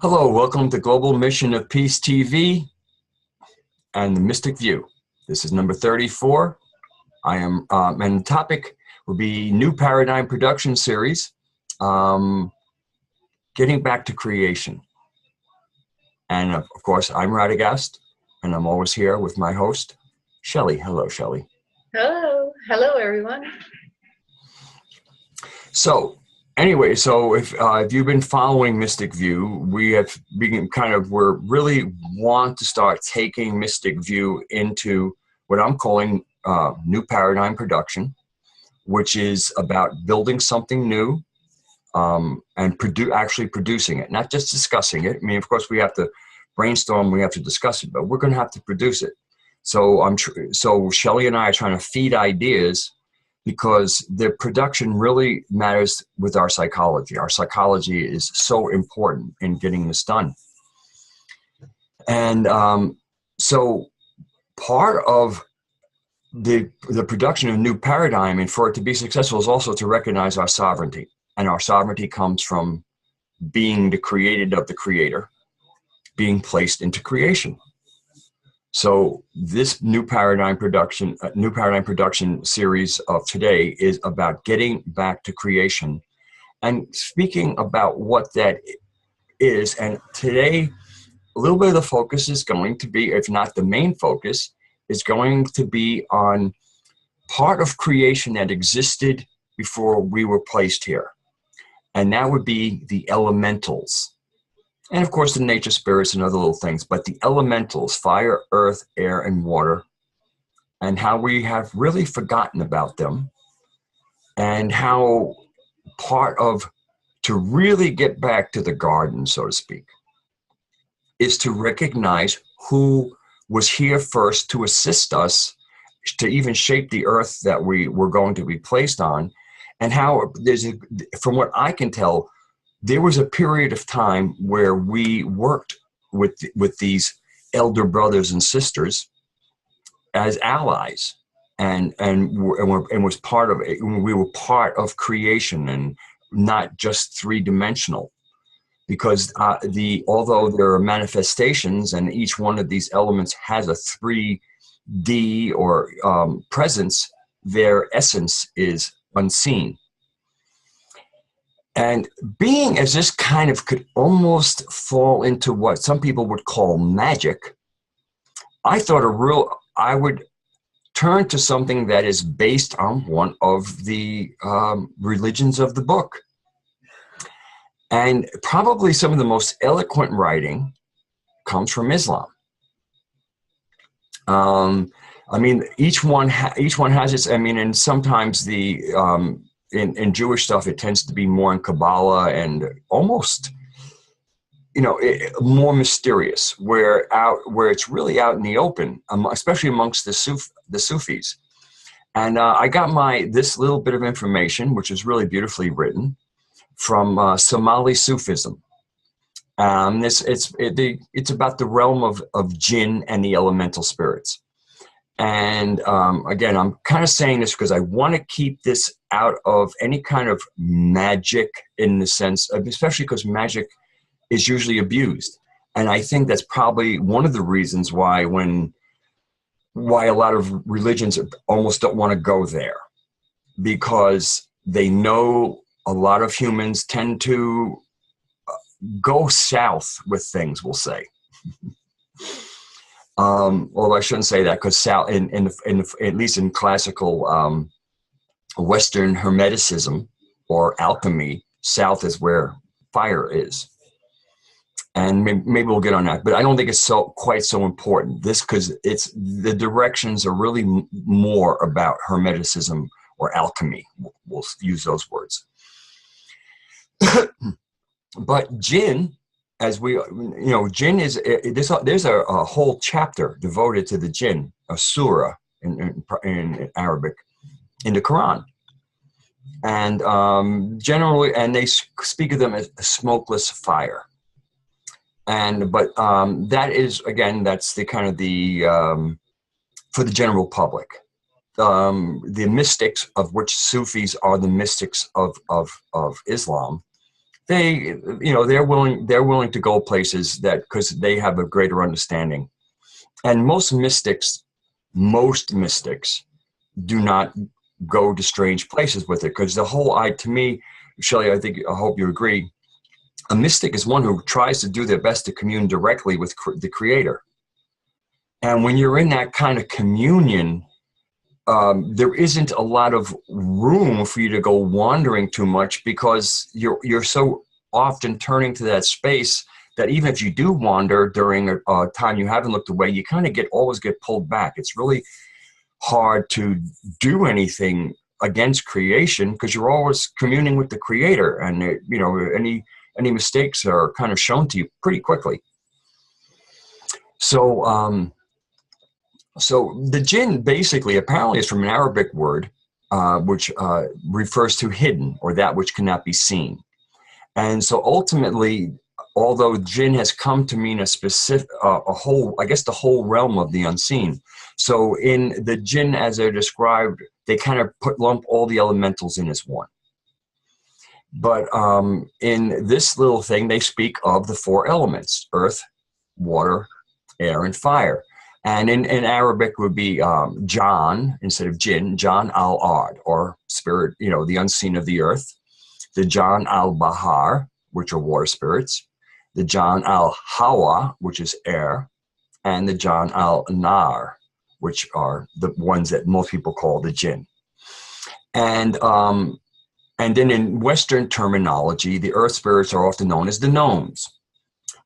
Hello, welcome to Global Mission of Peace TV and the Mystic View. This is number 34. And the topic will be New Paradigm Production Series, Getting Back to Creation. And of course, I'm Radagast, and I'm always here with my host, Shelley. Hello, Shelley. Hello. Hello, everyone. So, anyway, if you've been following Mystic View, we have we're really want to start taking Mystic View into what I'm calling New Paradigm Production, which is about building something new and actually producing it, not just discussing it. I mean, of course, we have to brainstorm, we have to discuss it, but we're going to have to produce it. So Shelley and I are trying to feed ideas, because the production really matters with our psychology. Our psychology is so important in getting this done. And so part of the production of New Paradigm, and for it to be successful, is also to recognize our sovereignty. And our sovereignty comes from being the created of the Creator, being placed into creation. So this New Paradigm Production series of today is about getting back to creation and speaking about what that is. And today, a little bit of the focus is going to be, if not the main focus, is going to be on part of creation that existed before we were placed here. And that would be the elementals. And of course, the nature spirits and other little things, but the elementals, fire, earth, air, and water, and how we have really forgotten about them, and how to really get back to the garden, so to speak, is to recognize who was here first to assist us to even shape the earth that we were going to be placed on, and how from what I can tell, there was a period of time where we worked with these elder brothers and sisters as allies, and was part of it. We were part of creation and not just three-dimensional, because although there are manifestations and each one of these elements has a 3D or presence, their essence is unseen. And being as this kind of could almost fall into what some people would call magic, I thought I would turn to something that is based on one of the religions of the book. And probably some of the most eloquent writing comes from Islam. I mean, each one has its, and sometimes in Jewish stuff, it tends to be more in Kabbalah and almost, more mysterious, where it's really out in the open, especially amongst the Sufis. And I got this little bit of information, which is really beautifully written, from Somali Sufism. It's about the realm of jinn and the elemental spirits. And again, I'm kind of saying this because I want to keep this out of any kind of magic, in the sense of, especially because magic is usually abused. And I think that's probably one of the reasons why a lot of religions almost don't want to go there, because they know a lot of humans tend to go south with things, we'll say. Although I shouldn't say that, because south, at least in classical Western Hermeticism or alchemy, south is where fire is. And maybe we'll get on that, but I don't think it's quite so important. Because the directions are really more about Hermeticism or alchemy. We'll use those words. But jinn, jinn is, there's a whole chapter devoted to the jinn, a surah in Arabic, in the Quran. And generally, and they speak of them as a smokeless fire. But that is, again, that's the kind of for the general public. The mystics, of which Sufis are the mystics of Islam, they, they're willing to go places that, because they have a greater understanding. And most mystics do not go to strange places with it, because to me, Shelley, I hope you agree, a mystic is one who tries to do their best to commune directly with the Creator. And when you're in that kind of communion, there isn't a lot of room for you to go wandering too much, because you're so often turning to that space that even if you do wander during a time you haven't looked away, you kind of always get pulled back. It's really hard to do anything against creation, because you're always communing with the Creator, and any mistakes are kind of shown to you pretty quickly. So the jinn basically apparently is from an Arabic word which refers to hidden, or that which cannot be seen. And so ultimately, although jinn has come to mean a specific, the whole realm of the unseen. So in the jinn, as they're described, they kind of lump all the elementals in as one. But in this little thing, they speak of the four elements: earth, water, air, and fire. And in Arabic would be Jan, instead of jinn, Jan al-Ard, or spirit, the unseen of the earth. The Jan al-Bahar, which are water spirits. The Jan al-Hawa, which is air. And the Jan al-Nar, which are the ones that most people call the jinn. And then in Western terminology, the earth spirits are often known as the gnomes.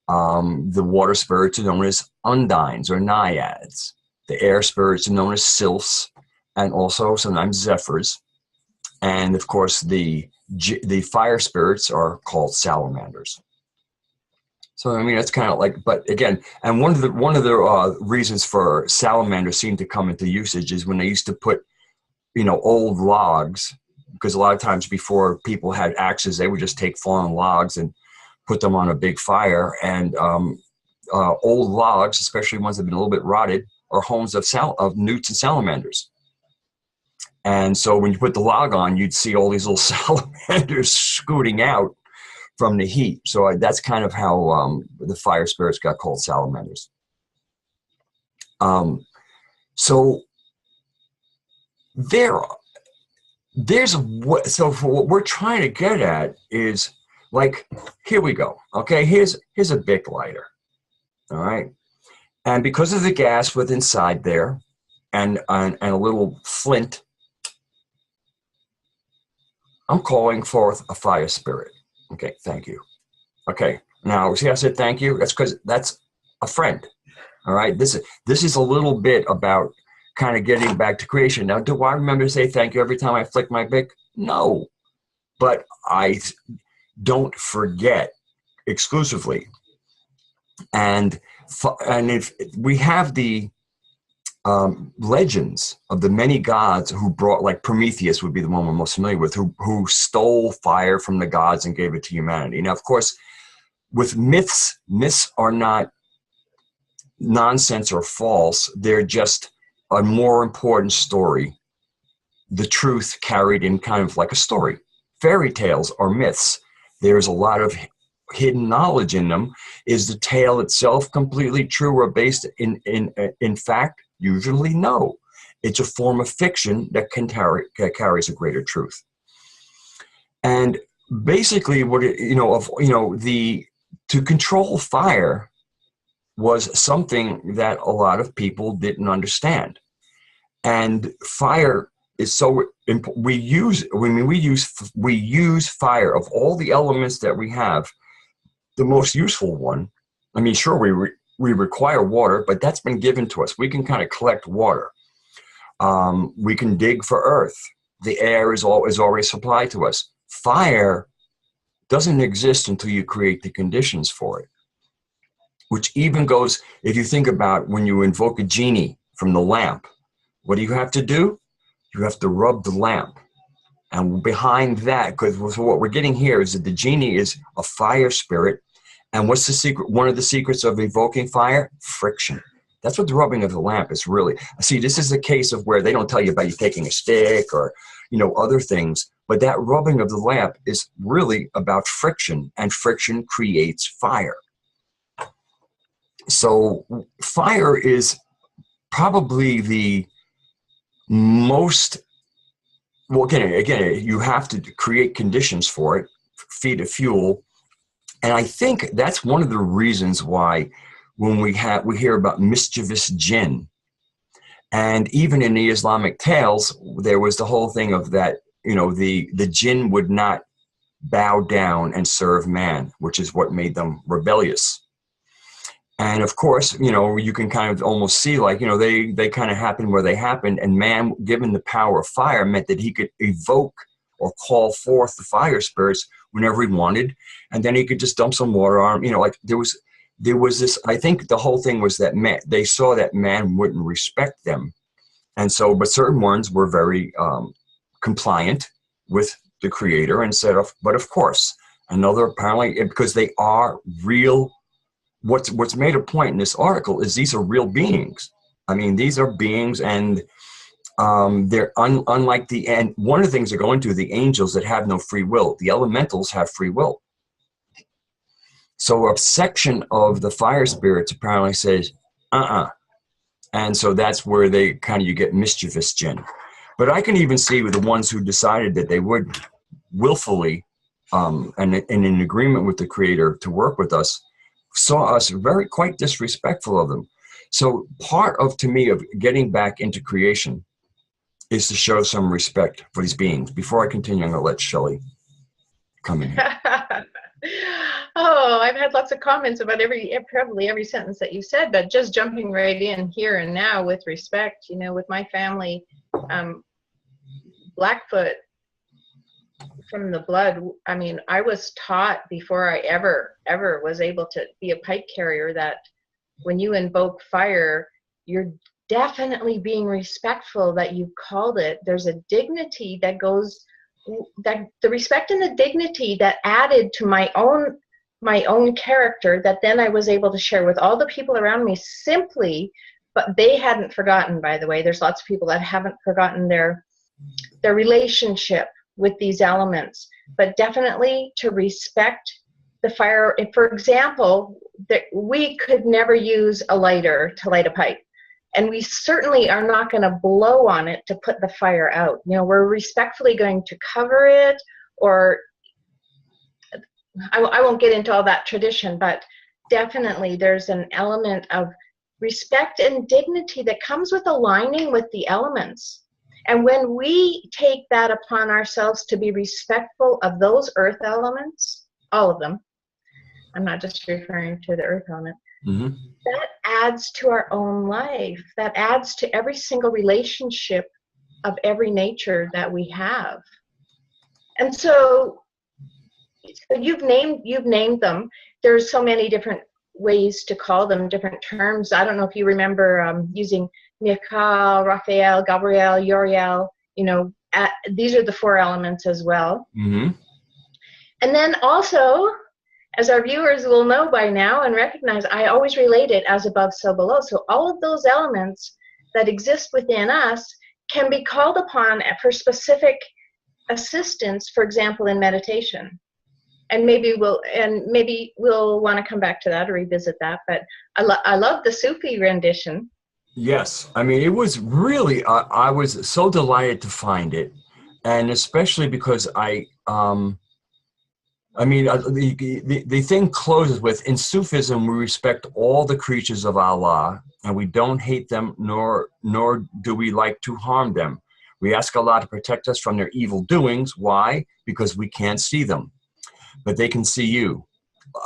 The water spirits are known as undines or naiads. The air spirits are known as sylphs, and also sometimes zephyrs. And of course, the fire spirits are called salamanders. So I mean, that's kind of like, but again, and one of the reasons for salamanders seem to come into usage is when they used to put, old logs, because a lot of times before people had axes, they would just take fallen logs and put them on a big fire. And old logs, especially ones that have been a little bit rotted, are homes of newts and salamanders. And so when you put the log on, you'd see all these little salamanders scooting out from the heat. So that's kind of how the fire spirits got called salamanders. So what we're trying to get at is, like, here we go. Okay, here's a Bic lighter. All right, and because of the gas within inside there, and a little flint, I'm calling forth a fire spirit. Okay, thank you. Okay, now see, I said thank you. That's because that's a friend. All right, this is a little bit about kind of getting back to creation. Now, do I remember to say thank you every time I flick my Bic? No, but I don't forget exclusively. And if we have the legends of the many gods who brought, like Prometheus would be the one we're most familiar with, who stole fire from the gods and gave it to humanity. Now, of course, with myths are not nonsense or false. They're just a more important story. The truth carried in kind of like a story. Fairy tales are myths. There's a lot of hidden knowledge in them. Is the tale itself completely true or based in fact? Usually no. It's a form of fiction that carries a greater truth. And basically, to control fire was something that a lot of people didn't understand. And fire is so important. We use fire. Of all the elements that we have, the most useful one. I mean, sure, we require water, but that's been given to us. We can kind of collect water. We can dig for earth. The air is already supplied to us. Fire doesn't exist until you create the conditions for it. Which even goes, if you think about when you invoke a genie from the lamp, what do you have to do? You have to rub the lamp. And behind that, because what we're getting here is that the genie is a fire spirit. And what's the secret? One of the secrets of evoking fire? Friction. That's what the rubbing of the lamp is really. See, this is a case of where they don't tell you about you taking a stick or, other things. But that rubbing of the lamp is really about friction, and friction creates fire. So fire is probably the most, well, again, you have to create conditions for it, feed it fuel. And I think that's one of the reasons why when we hear about mischievous jinn, and even in the Islamic tales, there was the whole thing of that, the jinn would not bow down and serve man, which is what made them rebellious. And of course, you can kind of almost see they kind of happened where they happened, and man, given the power of fire, meant that he could evoke or call forth the fire spirits whenever he wanted, and then he could just dump some water on him. There was this, I think the whole thing was that they saw that man wouldn't respect them. And so, but certain ones were very compliant with the creator and said, but of course, another apparently, because they are real. What's made a point in this article is these are real beings. I mean, these are beings, and they're unlike and one of the things that go into the angels that have no free will. The elementals have free will. So a section of the fire spirits apparently says, and so that's where you get mischievous jinn. But I can even see with the ones who decided that they would willfully, and in agreement with the creator to work with us, saw us quite disrespectful of them. So part of getting back into creation is to show some respect for these beings. Before I continue, I'm going to let Shelley come in here. Oh, I've had lots of comments about probably every sentence that you said, but just jumping right in here and now with respect, with my family, Blackfoot, from the blood, I mean, I was taught before I ever was able to be a pipe carrier that when you invoke fire, you're definitely being respectful that you called it. There's a dignity that goes, that the respect and the dignity that added to my own character that then I was able to share with all the people around me simply, but they hadn't forgotten, by the way. There's lots of people that haven't forgotten their relationship with these elements, but definitely to respect the fire. For example, that we could never use a lighter to light a pipe, and we certainly are not going to blow on it to put the fire out. We're respectfully going to cover it, or I won't get into all that tradition, but definitely there's an element of respect and dignity that comes with aligning with the elements. And when we take that upon ourselves to be respectful of those earth elements, all of them, I'm not just referring to the earth element, that adds to our own life. That adds to every single relationship of every nature that we have. And so you've named them. There's so many different ways to call them, different terms. I don't know if you remember using Michael, Raphael, Gabriel, Uriel, these are the four elements as well. And then also, as our viewers will know by now and recognize, I always relate it as above, so below. So all of those elements that exist within us can be called upon for specific assistance, for example, in meditation. And maybe we'll want to come back to that or revisit that. But I love the Sufi rendition. Yes, I mean, it was really, I was so delighted to find it, and especially because the thing closes with, in Sufism, we respect all the creatures of Allah, and we don't hate them, nor do we like to harm them. We ask Allah to protect us from their evil doings. Why? Because we can't see them, but they can see you.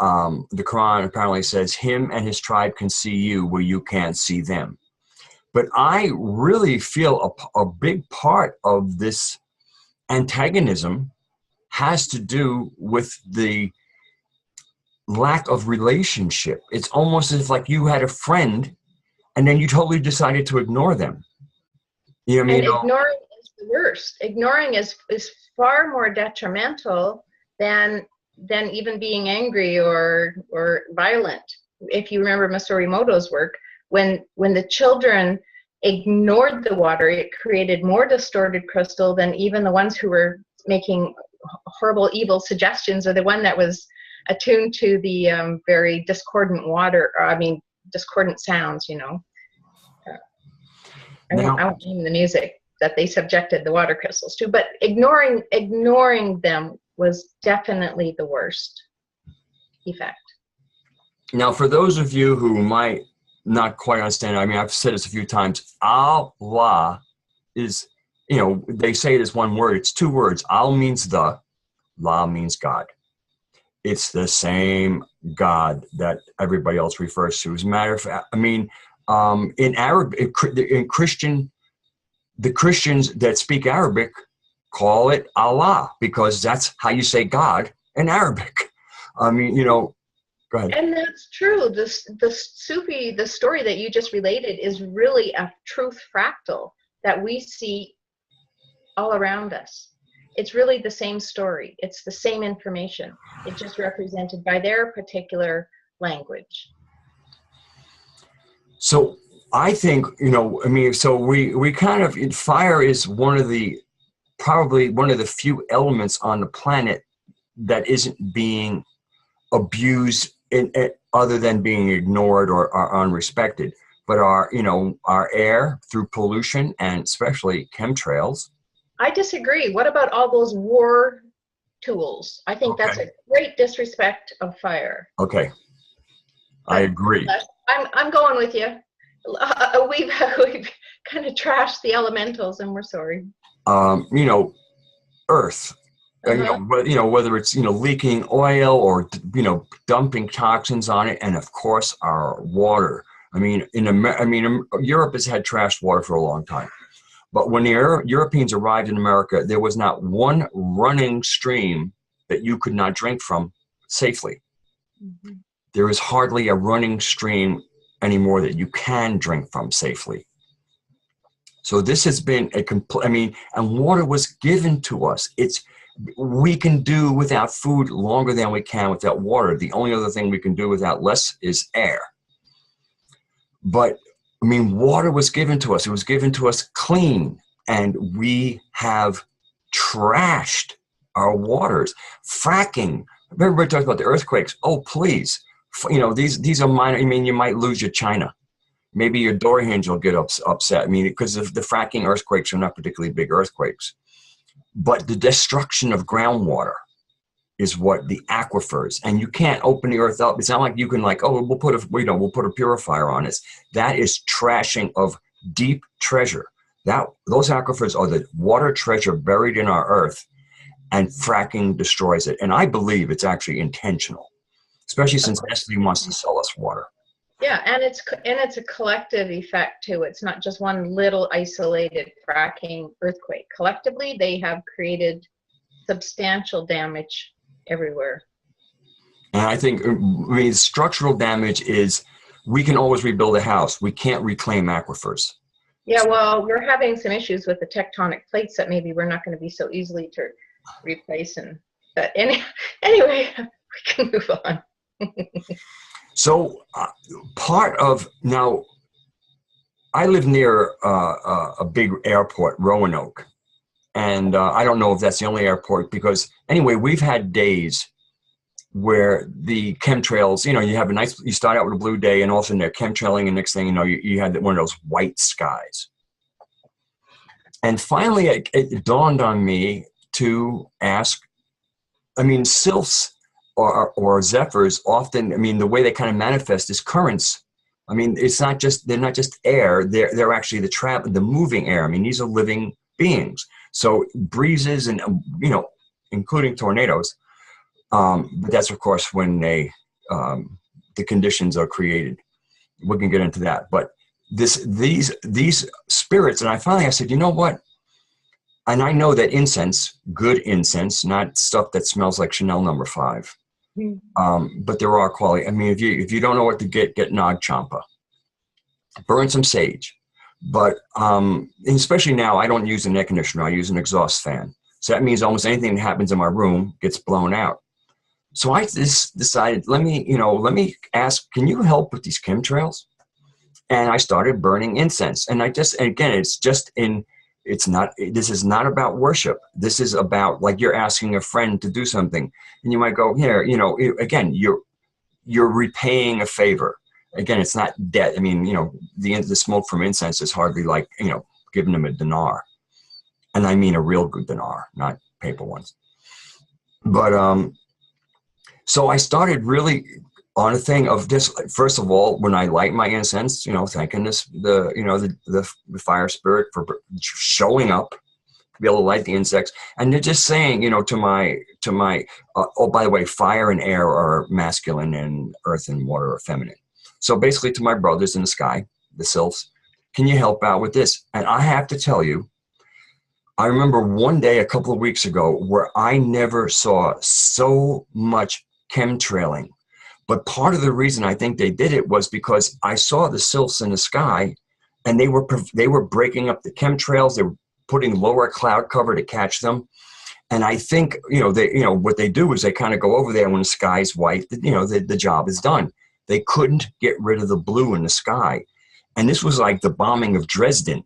The Quran apparently says him and his tribe can see you where you can't see them. But I really feel a big part of this antagonism has to do with the lack of relationship. It's almost as if like you had a friend and then you totally decided to ignore them. You know what I mean? And ignoring is the worst. Ignoring is far more detrimental than even being angry or violent. If you remember Masaru Emoto's work, when the children ignored the water, it created more distorted crystal than even the ones who were making horrible, evil suggestions, or the one that was attuned to the very discordant discordant sounds, you know. I won't name the music that they subjected the water crystals to, but ignoring them was definitely the worst effect. Now, for those of you who might not quite understand, I mean, I've said this a few times, Allah is, you know, they say it as one word. It's two words. Al means the, La means God. It's the same God that everybody else refers to. As a matter of fact, I mean, in Arabic, in Christian, the Christians that speak Arabic call it Allah, because that's how you say God in Arabic. I mean, you know, go ahead. And that's true. The story that you just related is really a truth fractal that we see all around us. It's really the same story. It's the same information. It's just represented by their particular language. So I think, you know, I mean, so we kind of, fire is probably one of the few elements on the planet that isn't being abused other than being ignored or unrespected. But our air through pollution and especially chemtrails. I disagree. What about all those war tools? I think that's a great disrespect of fire. Okay, I agree. I'm going with you. We've kind of trashed the elementals, and we're sorry. You know, Earth. Whether it's leaking oil or dumping toxins on it, and of course our water. I mean, Europe has had trashed water for a long time, but when the Europeans arrived in America, there was not one running stream that you could not drink from safely. Mm-hmm. There is hardly a running stream anymore that you can drink from safely. So this has been and water was given to us. We can do without food longer than we can without water. The only other thing we can do without less is air. But I mean, water was given to us. It was given to us clean, and we have trashed our waters. Fracking. Everybody talks about the earthquakes. Oh, please. These are minor. I mean, you might lose your china. Maybe your door hinge will get upset. I mean, because of the fracking earthquakes are not particularly big earthquakes. But the destruction of groundwater is what the aquifers, and you can't open the earth up. It's not like you can we'll put a purifier on it. That is trashing of deep treasure. Those aquifers are the water treasure buried in our earth, and fracking destroys it. And I believe it's actually intentional, especially since Nestle wants to sell us water. Yeah, and it's a collective effect too. It's not just one little isolated fracking earthquake. Collectively, they have created substantial damage everywhere. And I think, structural damage is, we can always rebuild a house. We can't reclaim aquifers. Yeah, well, we're having some issues with the tectonic plates that maybe we're not going to be so easily to replace. But anyway, we can move on. So now, I live near a big airport, Roanoke, and I don't know if that's the only airport, because anyway, we've had days where the chemtrails, you start out with a blue day, and all of a sudden they're chemtrailing, and next thing you know, you had one of those white skies. And finally, it dawned on me to ask, sylphs or zephyrs often, the way they kind of manifest is currents. They're not just air, they're actually the moving air. These are living beings. So breezes and, including tornadoes, but that's of course when the conditions are created. We can get into that, but these spirits, and I said, you know what? And I know that incense, good incense, not stuff that smells like Chanel No. 5. But there are quality. If you don't know what to get Nag Champa. Burn some sage. But especially now, I don't use an air conditioner. I use an exhaust fan. So that means almost anything that happens in my room gets blown out. So I decided, let me ask, can you help with these chemtrails? And I started burning incense. And again, it's just this is not about worship. This is about, like, you're asking a friend to do something, and you might go, here, again, you're repaying a favor. Again, it's not debt. I mean, the smoke from incense is hardly like, giving them a dinar. And I mean a real good dinar, not paper ones. But so I started really on a thing of this. First of all, when I light my incense, thanking the fire spirit for showing up to be able to light the insects, and they're just saying, to my oh, by the way, fire and air are masculine, and earth and water are feminine. So basically, to my brothers in the sky, the sylphs, can you help out with this? And I have to tell you, I remember one day a couple of weeks ago where I never saw so much chemtrailing. But part of the reason I think they did it was because I saw the sylphs in the sky, and they were breaking up the chemtrails. They were putting lower cloud cover to catch them. And I think, what they do is they kind of go over there when the sky's white, the job is done. They couldn't get rid of the blue in the sky. And this was like the bombing of Dresden.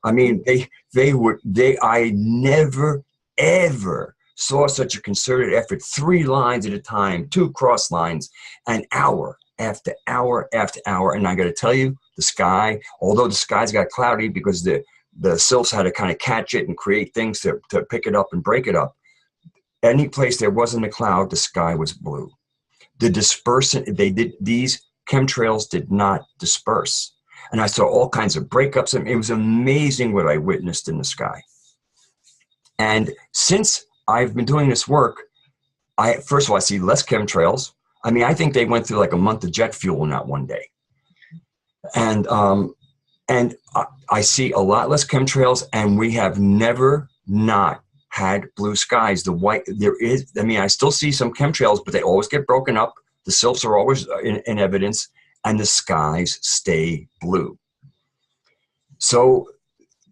I mean, I never, ever saw such a concerted effort, 3 lines at a time, 2 cross lines, an hour after hour after hour. And I got to tell you, the sky, although the skies got cloudy because the sylphs had to kind of catch it and create things to pick it up and break it up. Any place there wasn't a cloud, the sky was blue. The dispersant, these chemtrails did not disperse. And I saw all kinds of breakups, and it was amazing what I witnessed in the sky. And since I've been doing this work, first of all, I see less chemtrails. I mean, I think they went through like a month of jet fuel in that one day. And I see a lot less chemtrails, and we have never not had blue skies. The white, I still see some chemtrails, but they always get broken up. The sylphs are always in evidence, and the skies stay blue. So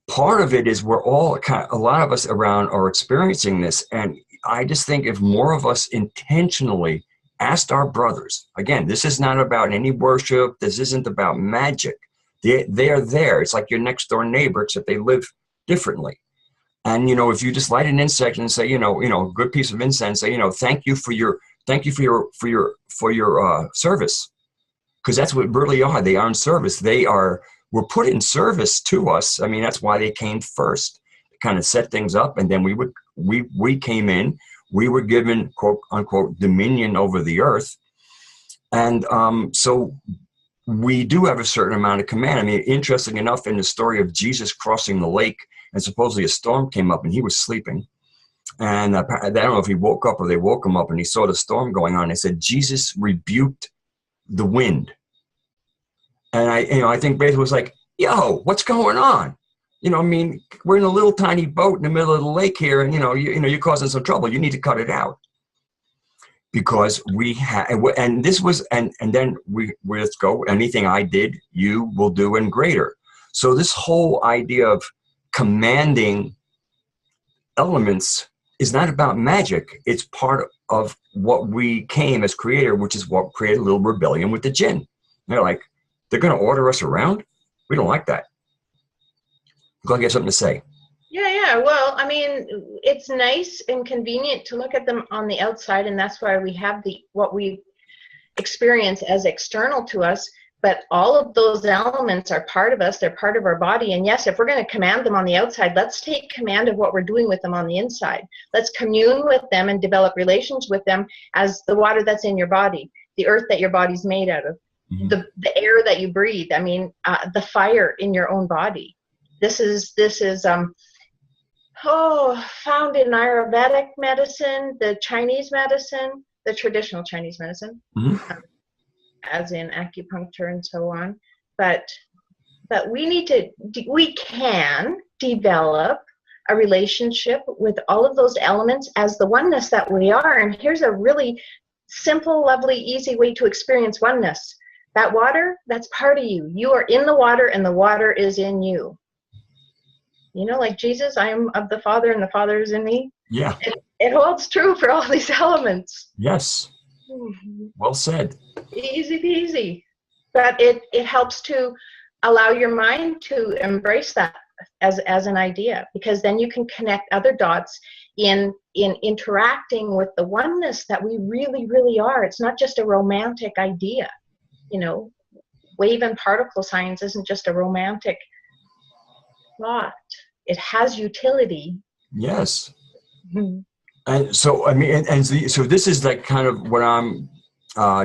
part of it is a lot of us around are experiencing this. And I just think if more of us intentionally asked our brothers, again, this is not about any worship. This isn't about magic. They are there. It's like your next door neighbor, except they live differently. And, if you just light an incense and say, a good piece of incense, say, thank you for your service. Because that's what really are. They are in service. Were put in service to us. I mean, that's why they came first, to kind of set things up. And then we came in, we were given, quote unquote, dominion over the earth. And so we do have a certain amount of command. I mean, interesting enough, in the story of Jesus crossing the lake, and supposedly a storm came up and he was sleeping. And I don't know if he woke up or they woke him up, and he saw the storm going on. They said, Jesus rebuked the wind. And I think Basil was like, yo, what's going on? We're in a little tiny boat in the middle of the lake here, and you're causing some trouble. You need to cut it out. Because we had, and this was, and then let's go. Anything I did, you will do and greater. So this whole idea of commanding elements is not about magic. It's part of what we came as creator, which is what created a little rebellion with the jinn. They're like, they're going to order us around? We don't like that. I'm glad you have something to say. Yeah. Well, I mean, it's nice and convenient to look at them on the outside, and that's why we have what we experience as external to us. But all of those elements are part of us. They're part of our body. And yes, if we're going to command them on the outside, let's take command of what we're doing with them on the inside. Let's commune with them and develop relations with them as the water that's in your body, the earth that your body's made out of, the air that you breathe. I mean, the fire in your own body. This is found in Ayurvedic medicine, the Chinese medicine, the traditional Chinese medicine. As in acupuncture and so on, but we can develop a relationship with all of those elements as the oneness that we are. And here's a really simple, lovely, easy way to experience oneness. That water, that's part of you. You are in the water, and the water is in you. Like Jesus, I am of the Father, and the Father is in me. Yeah. It holds true for all these elements. Yes. Well said. Easy peasy. But it helps to allow your mind to embrace that as an idea, because then you can connect other dots in interacting with the oneness that we really, really are. It's not just a romantic idea. Wave and particle science isn't just a romantic thought. It has utility. Yes. Mm-hmm. And so, I mean, so this is like kind of what I'm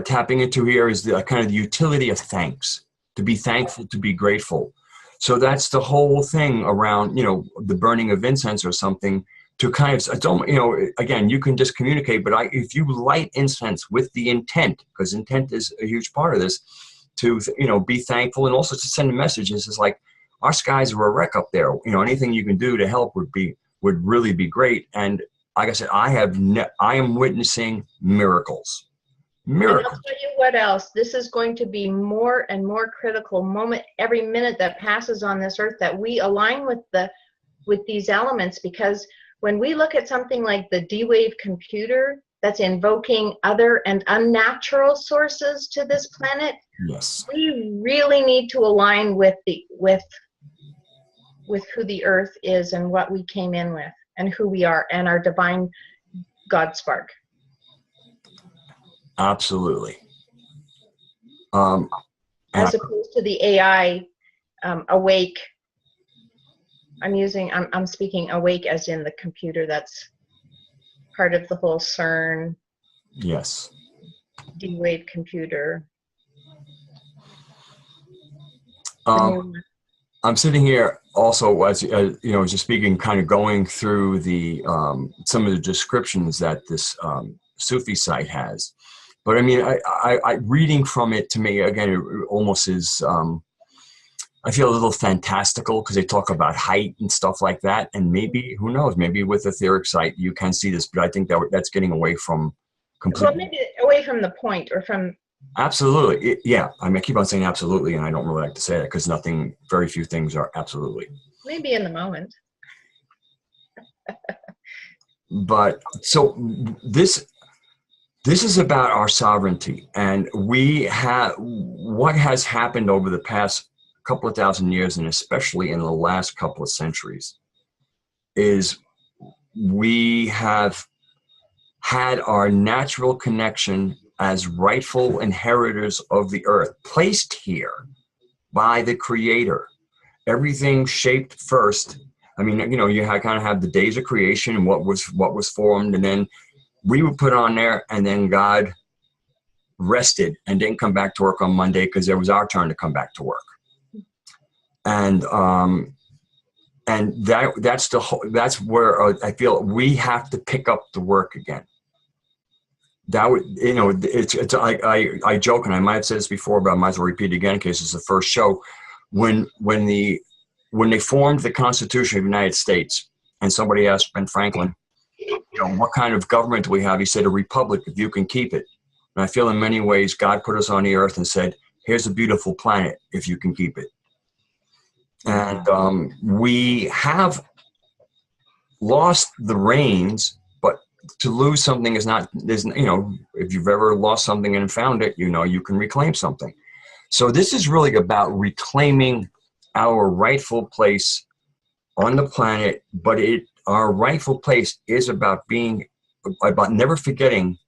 tapping into here, is the kind of the utility of thanks, to be thankful, to be grateful. So that's the whole thing around, the burning of incense or something, to kind of, again, you can just communicate, but if you light incense with the intent, because intent is a huge part of this, to, be thankful, and also to send messages. It's like, our skies are a wreck up there. Anything you can do to help would really be great. And like I said, I am witnessing miracles. And I'll tell you what else. This is going to be more and more critical moment every minute that passes on this earth, that we align with these elements, because when we look at something like the D-Wave computer that's invoking other and unnatural sources to this planet, yes, we really need to align with who the earth is and what we came in with and who we are and our divine God spark. Absolutely. As opposed to the AI awake. I'm speaking awake as in the computer that's part of the whole CERN. Yes. D-Wave computer. I'm sitting here also, as just speaking, kind of going through the some of the descriptions that this Sufi site has. But I mean, I reading from it, to me, again, it almost is, I feel a little fantastical, because they talk about height and stuff like that. And maybe, who knows, maybe with etheric sight, you can see this, but I think that's getting away from completely. Well, maybe away from the point, or from. Absolutely. Yeah. I mean, I keep on saying absolutely, and I don't really like to say that, because very few things are absolutely. Maybe in the moment. But so this is about our sovereignty, and what has happened over the past couple of thousand years, and especially in the last couple of centuries, is we have had our natural connection as rightful inheritors of the earth placed here by the Creator. Everything shaped first. I mean, you kind of have the days of creation and what was formed, and then we were put on there, and then God rested and didn't come back to work on Monday, because it was our turn to come back to work. And that's where I feel we have to pick up the work again. That would, it's I joke, and I might have said this before, but I might as well repeat it again in case it's the first show. When they formed the Constitution of the United States, and somebody asked Ben Franklin, what kind of government do we have? He said, a republic, if you can keep it. And I feel in many ways God put us on the earth and said, here's a beautiful planet if you can keep it. And we have lost the reins, but to lose something is not, if you've ever lost something and found it, you can reclaim something. So this is really about reclaiming our rightful place on the planet, but our rightful place is about never forgetting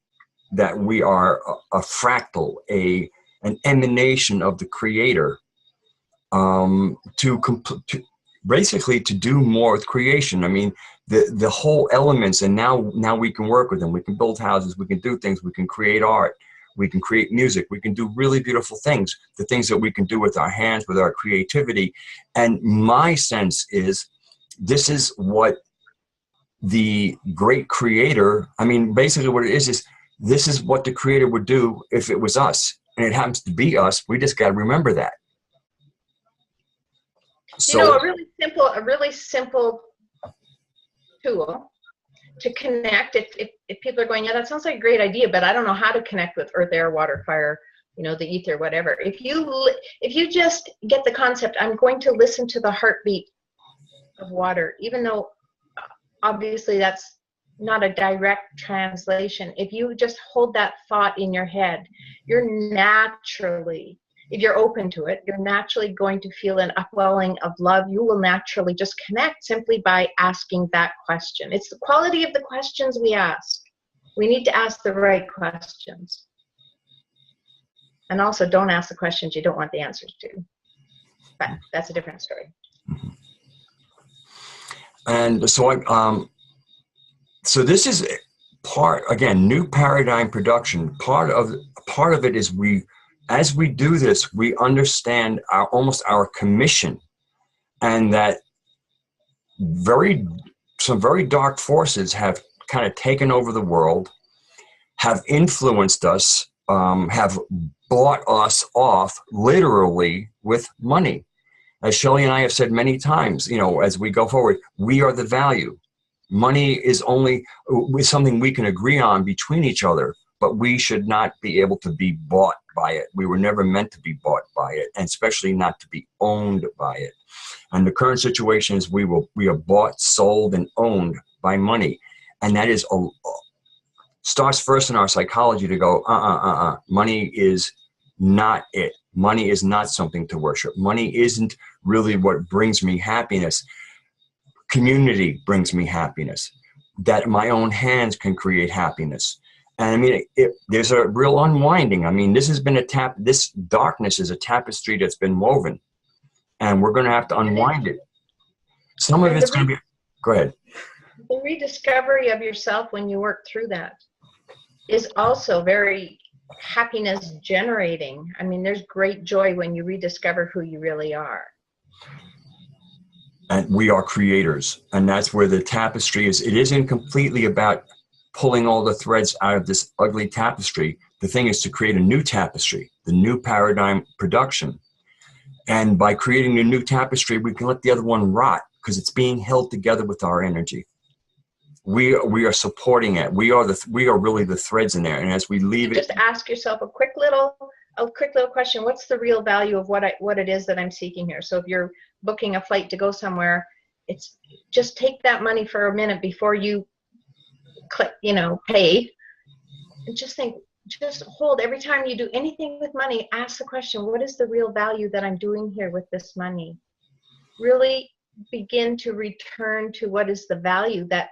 that we are a fractal, an emanation of the Creator, to basically to do more with creation. I mean, the whole elements, and now we can work with them. We can build houses, we can do things, we can create art, we can create music, we can do really beautiful things, the things that we can do with our hands, with our creativity. And my sense is, this is what the great Creator, I mean, basically what it is this is what the Creator would do if it was us. And it happens to be us. We just got to remember that. So, a really simple tool to connect. If people are going, yeah, that sounds like a great idea, but I don't know how to connect with earth, air, water, fire, the ether, whatever. If you just get the concept, I'm going to listen to the heartbeat of water, even though obviously that's not a direct translation. If you just hold that thought in your head, you're naturally if you're open to it, you're naturally going to feel an upwelling of love. You will naturally just connect simply by asking that question. It's the quality of the questions we ask. We need to ask the right questions. And also, don't ask the questions you don't want the answers to. But that's a different story. And so so this is part, again, new paradigm production. Part of it is as we do this, we understand almost our commission, and that some very dark forces have kind of taken over the world, have influenced us, have bought us off literally with money. As Shelley and I have said many times, as we go forward, we are the value. Money is only something we can agree on between each other, but we should not be able to be bought by it. We were never meant to be bought by it, and especially not to be owned by it. And the current situation is we are bought, sold, and owned by money. And that is starts first in our psychology to go, money is not it. Money is not something to worship. Money isn't really what brings me happiness. Community brings me happiness. That my own hands can create happiness. And I mean, there's a real unwinding. I mean, this darkness is a tapestry that's been woven, and we're going to have to unwind it. Some of it's going to be, go ahead. The rediscovery of yourself when you work through that is also very happiness generating. I mean, there's great joy when you rediscover who you really are. And we are creators. And that's where the tapestry is. It isn't completely about pulling all the threads out of this ugly tapestry. The thing is to create a new tapestry, the new paradigm production. And by creating the new tapestry, we can let the other one rot because it's being held together with our energy. We are supporting it. We are really the threads in there. And as we leave just ask yourself a quick little question. What's the real value of what it is that I'm seeking here? So if you're booking a flight to go somewhere, it's just take that money for a minute before you click, pay, and just hold. Every time you do anything with money, ask the question, what is the real value that I'm doing here with this money? Really begin to return to what is the value that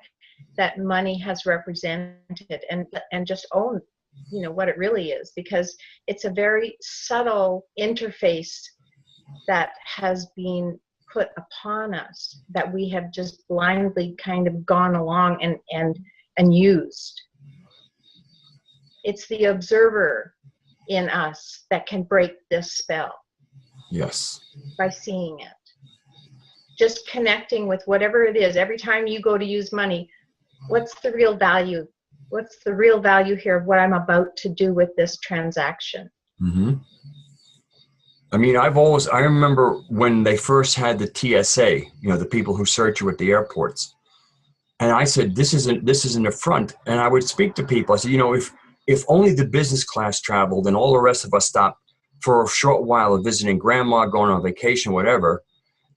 money has represented, and just own what it really is, because it's a very subtle interface that has been put upon us that we have just blindly kind of gone along and used. It's the observer in us that can break this spell. Yes. By seeing it. Just connecting with whatever it is. Every time you go to use money, what's the real value? What's the real value here of what I'm about to do with this transaction? Mm-hmm. I mean, I remember when they first had the TSA, the people who search you at the airports. And I said, this isn't a front. And I would speak to people. I said, if only the business class traveled and all the rest of us stopped for a short while of visiting grandma, going on vacation, whatever.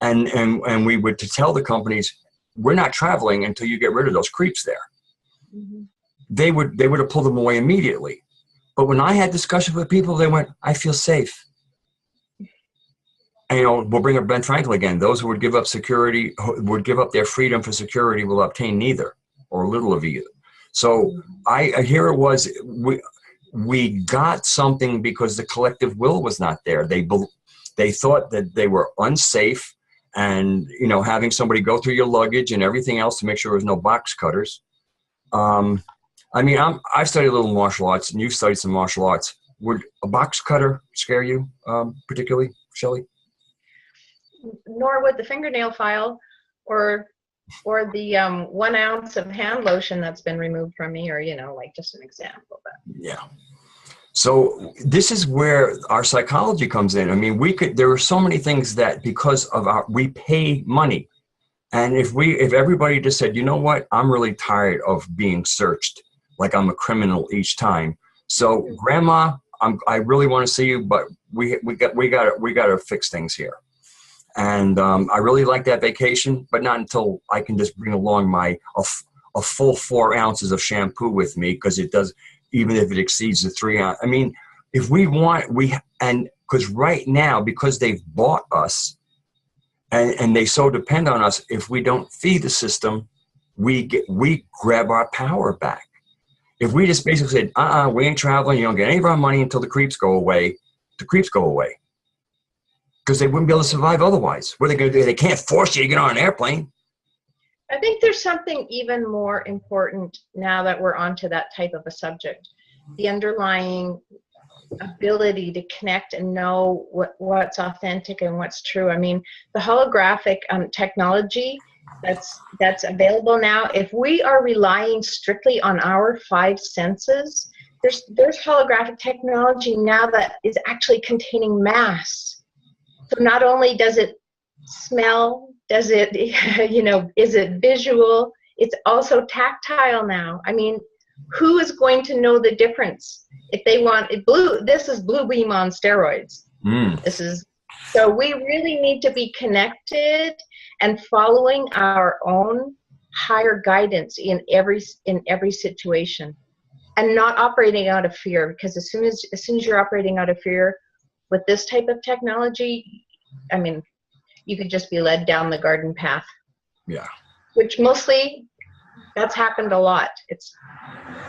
And we would to tell the companies, we're not traveling until you get rid of those creeps there. Mm-hmm. They would have pulled them away immediately. But when I had discussions with people, they went, I feel safe. And we'll bring up Ben Franklin again. Those who would give up security, would give up their freedom for security, will obtain neither, or little of either. So here it was, we got something because the collective will was not there. They thought that they were unsafe, and having somebody go through your luggage and everything else to make sure there was no box cutters. I've studied a little martial arts, and you've studied some martial arts. Would a box cutter scare you, particularly, Shelley? Nor would the fingernail file, or the 1 ounce of hand lotion that's been removed from me, or just an example. But. Yeah. So this is where our psychology comes in. I mean, there are so many things that because of we pay money. And if everybody just said, you know what, I'm really tired of being searched like I'm a criminal each time. So Grandma, I really want to see you, but we got to fix things here. And I really like that vacation, but not until I can just bring along a full 4 ounces of shampoo with me, because it does, even if it exceeds the 3 ounce. I mean, if we want, and Because right now, because they've bought us and they so depend on us, if we don't feed the system, we grab our power back. If we just basically said, we ain't traveling, you don't get any of our money until the creeps go away, the creeps go away. Because they wouldn't be able to survive otherwise. What are they going to do? They can't force you to get on an airplane. I think there's something even more important now that we're onto that type of a subject. The underlying ability to connect and know what's authentic and what's true. I mean, the holographic technology that's available now, if we are relying strictly on our 5 senses, there's holographic technology now that is actually containing mass. So not only does it smell, does it, is it visual, it's also tactile now. I mean, who is going to know the difference if they want it blue? This is blue beam on steroids. So we really need to be connected and following our own higher guidance in every situation, and not operating out of fear, because as soon as you're operating out of fear with this type of technology, I mean, you could just be led down the garden path. Yeah. Which mostly that's happened a lot.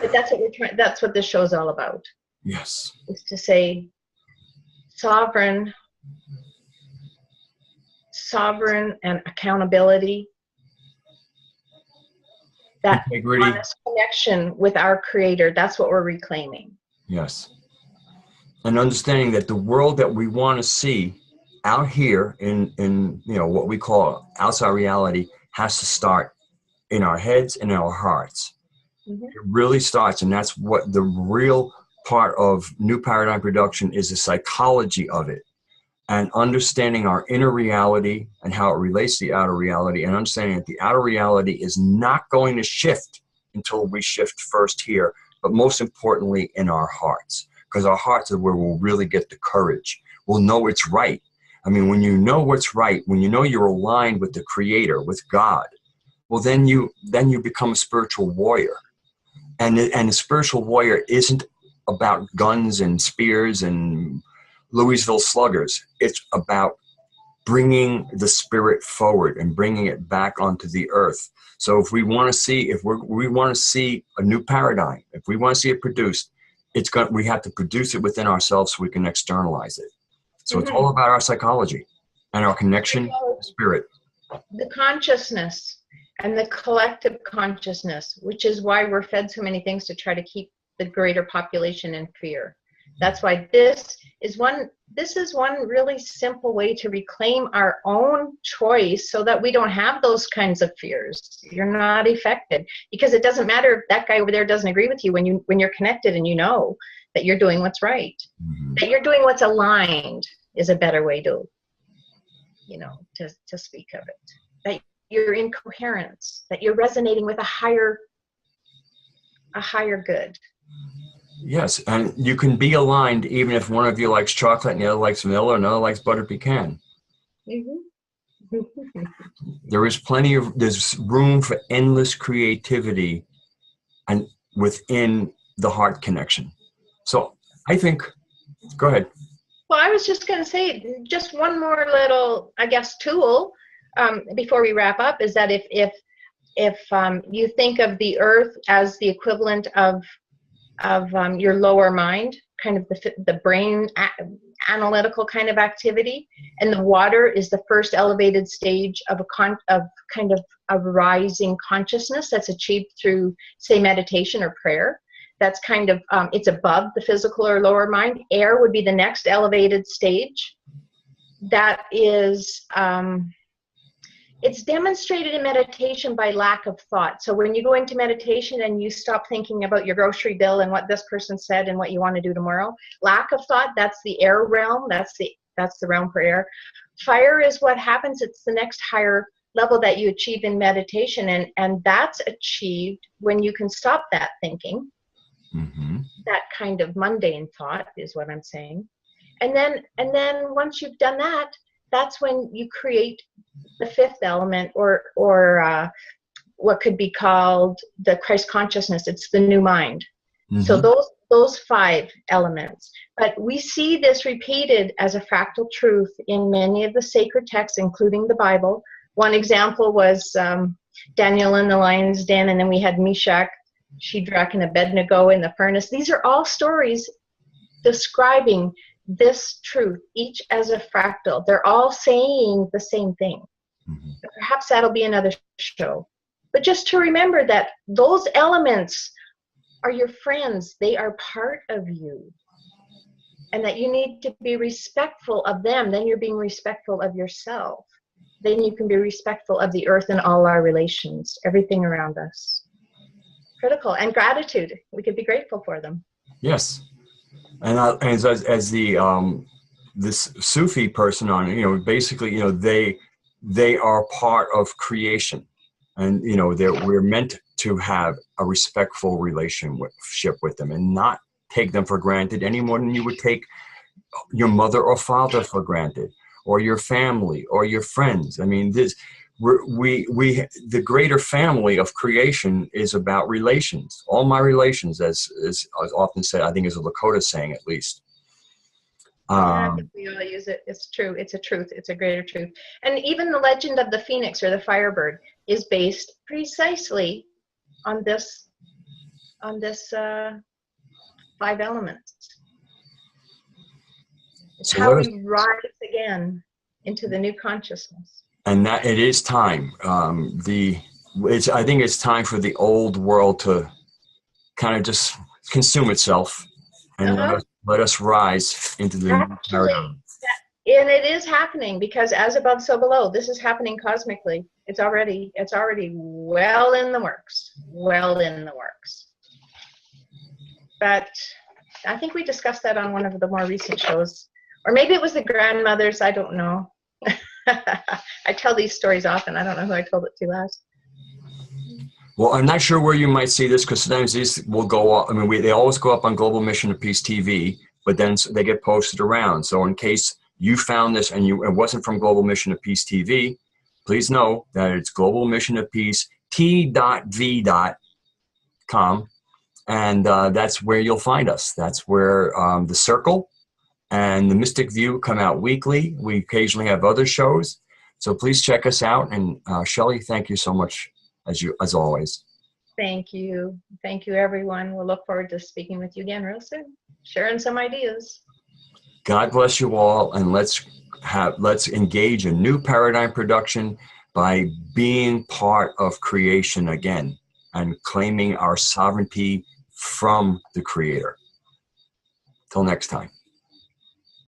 But that's what that's what this show's all about. Yes. Is to say sovereign and accountability, that honest connection with our Creator, that's what we're reclaiming. Yes. And understanding that the world that we want to see out here in what we call outside reality has to start in our heads and in our hearts. Mm-hmm. It really starts, and that's what the real part of New Paradigm Production is, the psychology of it, and understanding our inner reality and how it relates to the outer reality, and understanding that the outer reality is not going to shift until we shift first here, but most importantly in our hearts, because our hearts are where we'll really get the courage. We'll know it's right. I mean, when you know what's right, when you know you're aligned with the Creator, with God, well, then you become a spiritual warrior. And a spiritual warrior isn't about guns and spears and Louisville Sluggers. It's about bringing the spirit forward and bringing it back onto the earth. So if we want to see, we want to see a new paradigm, if we want to see it produced, we have to produce it within ourselves so we can externalize it. So It's all about our psychology and our connection to the spirit. The consciousness and the collective consciousness, which is why we're fed so many things to try to keep the greater population in fear. That's why this is one really simple way to reclaim our own choice so that we don't have those kinds of fears. You're not affected, because it doesn't matter if that guy over there doesn't agree with you when you're connected and you know that you're doing what's right, that you're doing what's aligned is a better way to speak of it. That you're in coherence, that you're resonating with a higher good. Yes, and you can be aligned even if one of you likes chocolate and the other likes vanilla and the other likes buttered pecan. Mm-hmm. There's room for endless creativity and within the heart connection. So I think, go ahead. Well, I was just going to say, just one more little, I guess, tool before we wrap up, is that if you think of the earth as the equivalent of your lower mind, kind of the brain analytical kind of activity, and the water is the first elevated stage of kind of a rising consciousness that's achieved through, say, meditation or prayer. That's kind of, it's above the physical or lower mind. Air would be the next elevated stage. That is, it's demonstrated in meditation by lack of thought. So when you go into meditation and you stop thinking about your grocery bill and what this person said and what you want to do tomorrow, lack of thought, that's the air realm. That's the realm for air. Fire is what happens. It's the next higher level that you achieve in meditation. And that's achieved when you can stop that thinking. Mm-hmm. That kind of mundane thought is what I'm saying. And then once you've done that, that's when you create the fifth element, or what could be called the Christ consciousness. It's the new mind. Mm-hmm. So those 5 elements. But we see this repeated as a fractal truth in many of the sacred texts, including the Bible. One example was Daniel in the lion's den, and then we had Meshach, Shadrach, and Abednego in the furnace. These are all stories describing this truth, each as a fractal. They're all saying the same thing. Mm-hmm. Perhaps that'll be another show. But just to remember that those elements are your friends. They are part of you. And that you need to be respectful of them. Then you're being respectful of yourself. Then you can be respectful of the earth and all our relations, everything around us. Critical. And gratitude. We could be grateful for them. Yes. And as the this Sufi person on, basically, they are part of creation. And, we're meant to have a respectful relationship with them and not take them for granted any more than you would take your mother or father for granted, or your family or your friends. I mean, the greater family of creation is about relations. All my relations, as often said, I think is a Lakota saying at least. I think we all use it. It's true. It's a truth. It's a greater truth. And even the legend of the phoenix or the firebird is based precisely on this 5 elements. It's how we rise again into the new consciousness. And that it is time. I think it's time for the old world to kind of just consume itself and let us rise into the new paradigm. And it is happening, because as above, so below. This is happening cosmically. It's already well in the works. Well in the works. But I think we discussed that on one of the more recent shows. Or maybe it was the grandmothers. I don't know. I tell these stories often. I don't know who I told it to last. Well, I'm not sure where you might see this, because sometimes these will go up. I mean, they always go up on Global Mission to Peace TV, but then they get posted around. So in case you found this and it wasn't from Global Mission to Peace TV, please know that it's Global Mission to Peace T.V.com, and that's where you'll find us. That's where The Circle and The Mystic View come out weekly. We occasionally have other shows, so please check us out. And Shelley, thank you so much, as always. Thank you. Thank you, everyone. We'll look forward to speaking with you again real soon, sharing some ideas. God bless you all, and let's engage in new paradigm production by being part of creation again and claiming our sovereignty from the Creator. Till next time.